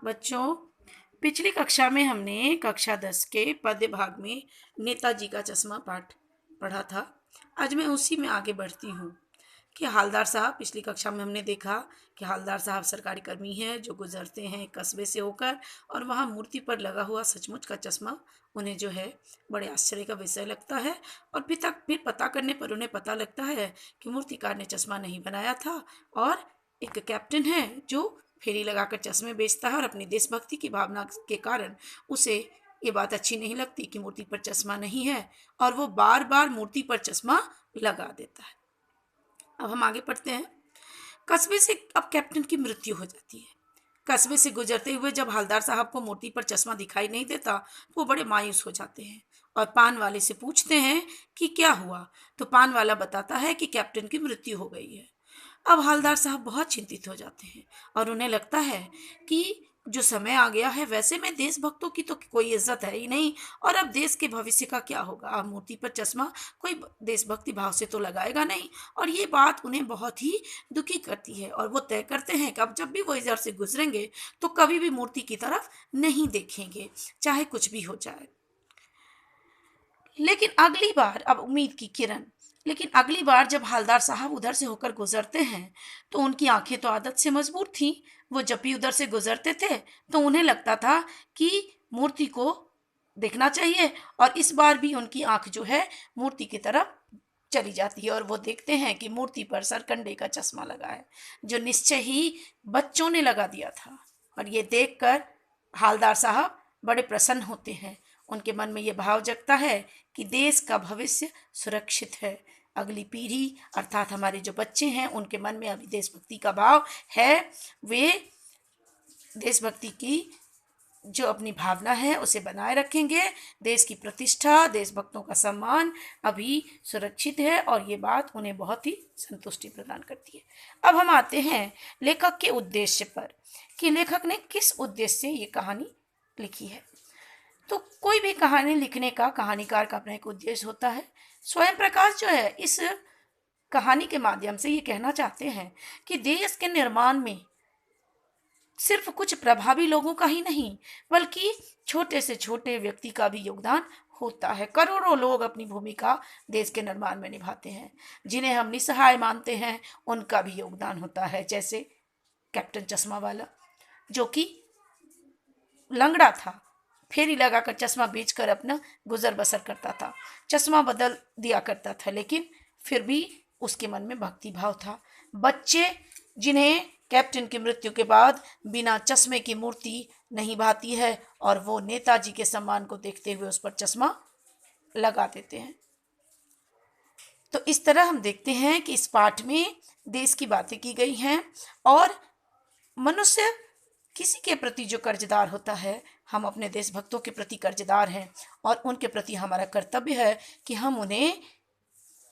बच्चों, पिछली कक्षा में हमने कक्षा 10 के पद्य भाग में नेताजी का चश्मा पाठ पढ़ा था। आज मैं उसी में आगे बढ़ती हूँ कि हालदार साहब, पिछली कक्षा में हमने देखा कि हालदार साहब सरकारी कर्मी हैं जो गुजरते हैं एक कस्बे से होकर, और वहाँ मूर्ति पर लगा हुआ सचमुच का चश्मा उन्हें जो है बड़े आश्चर्य का विषय लगता है। और फिर पता करने पर उन्हें पता लगता है कि मूर्तिकार ने चश्मा नहीं बनाया था, और एक कैप्टन है जो फेरी लगाकर चश्मे बेचता है, और अपनी देशभक्ति की भावना के कारण उसे ये बात अच्छी नहीं लगती कि मूर्ति पर चश्मा नहीं है, और वो बार बार मूर्ति पर चश्मा लगा देता है। अब हम आगे पढ़ते हैं। कस्बे से अब कैप्टन की मृत्यु हो जाती है। कस्बे से गुजरते हुए जब हवलदार साहब को मूर्ति पर चश्मा दिखाई नहीं देता, तो वो बड़े मायूस हो जाते हैं और पान वाले से पूछते हैं कि क्या हुआ। तो पान वाला बताता है कि कैप्टन की मृत्यु हो गई है। अब हवलदार साहब बहुत चिंतित हो जाते हैं और उन्हें लगता है कि जो समय आ गया है, वैसे में देशभक्तों की तो कोई इज्जत है ही नहीं, और अब देश के भविष्य का क्या होगा। अब मूर्ति पर चश्मा कोई देशभक्ति भाव से तो लगाएगा नहीं, और ये बात उन्हें बहुत ही दुखी करती है। और वो तय करते हैं कि अब जब भी वो इधर से गुजरेंगे तो कभी भी मूर्ति की तरफ नहीं देखेंगे, चाहे कुछ भी हो जाए। लेकिन अगली बार, अब उम्मीद की किरण, लेकिन अगली बार जब हवलदार साहब उधर से होकर गुजरते हैं तो उनकी आंखें तो आदत से मजबूर थीं। वो जब भी उधर से गुजरते थे तो उन्हें लगता था कि मूर्ति को देखना चाहिए, और इस बार भी उनकी आंख जो है मूर्ति की तरफ चली जाती है, और वो देखते हैं कि मूर्ति पर सरकंडे का चश्मा लगा है, जो निश्चय ही बच्चों ने लगा दिया था। और ये देखकर हवलदार साहब बड़े प्रसन्न होते हैं। उनके मन में ये भाव जगता है कि देश का भविष्य सुरक्षित है। अगली पीढ़ी अर्थात हमारे जो बच्चे हैं, उनके मन में अभी देशभक्ति का भाव है। वे देशभक्ति की जो अपनी भावना है उसे बनाए रखेंगे। देश की प्रतिष्ठा, देशभक्तों का सम्मान अभी सुरक्षित है, और ये बात उन्हें बहुत ही संतुष्टि प्रदान करती है। अब हम आते हैं लेखक के उद्देश्य पर कि लेखक ने किस उद्देश्य से ये कहानी लिखी है। तो कोई भी कहानी लिखने का कहानीकार का अपना एक उद्देश्य होता है। स्वयं प्रकाश जो है इस कहानी के माध्यम से ये कहना चाहते हैं कि देश के निर्माण में सिर्फ कुछ प्रभावी लोगों का ही नहीं, बल्कि छोटे से छोटे व्यक्ति का भी योगदान होता है। करोड़ों लोग अपनी भूमिका देश के निर्माण में निभाते हैं। जिन्हें हम निसहाय मानते हैं, उनका भी योगदान होता है। जैसे कैप्टन चश्मा वाला, जो कि लंगड़ा था, फेरी लगाकर चश्मा बेचकर अपना गुजर बसर करता था, चश्मा बदल दिया करता था, लेकिन फिर भी उसके मन में भक्ति भाव था। बच्चे जिन्हें कैप्टन की मृत्यु के बाद बिना चश्मे की मूर्ति नहीं भाती है, और वो नेताजी के सम्मान को देखते हुए उस पर चश्मा लगा देते हैं। तो इस तरह हम देखते हैं कि इस पाठ में देश की बातें की गई हैं, और मनुष्य किसी के प्रति जो कर्जदार होता है, हम अपने देशभक्तों के प्रति कर्जदार हैं, और उनके प्रति हमारा कर्तव्य है कि हम उन्हें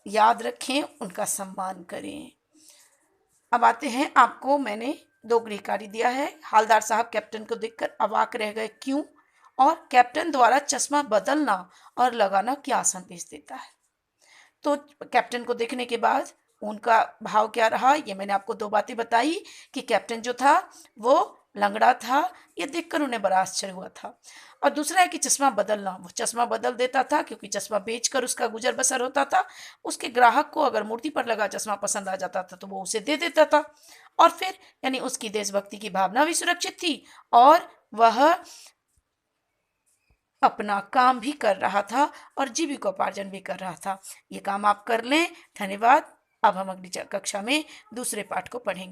याद रखें, उनका सम्मान करें। अब आते हैं, आपको मैंने 2 गृह कार्य दिया है। हवलदार साहब कैप्टन को देखकर अवाक रह गए, क्यों, और कैप्टन द्वारा चश्मा बदलना और लगाना क्या संदेश देता है। तो कैप्टन को देखने के बाद उनका भाव क्या रहा, ये मैंने आपको 2 बातें बताई कि कैप्टन जो था वो लंगड़ा था, ये देखकर उन्हें बड़ा आश्चर्य हुआ था। और दूसरा है कि चश्मा बदलना, वो चश्मा बदल देता था क्योंकि चश्मा बेचकर उसका गुजर बसर होता था। उसके ग्राहक को अगर मूर्ति पर लगा चश्मा पसंद आ जाता था तो वो उसे दे देता था, और फिर यानी उसकी देशभक्ति की भावना भी सुरक्षित थी, और वह अपना काम भी कर रहा था और जीविकोपार्जन भी कर रहा था। ये काम आप कर लें। धन्यवाद। अब हम अगली कक्षा में दूसरे पाठ को पढ़ेंगे।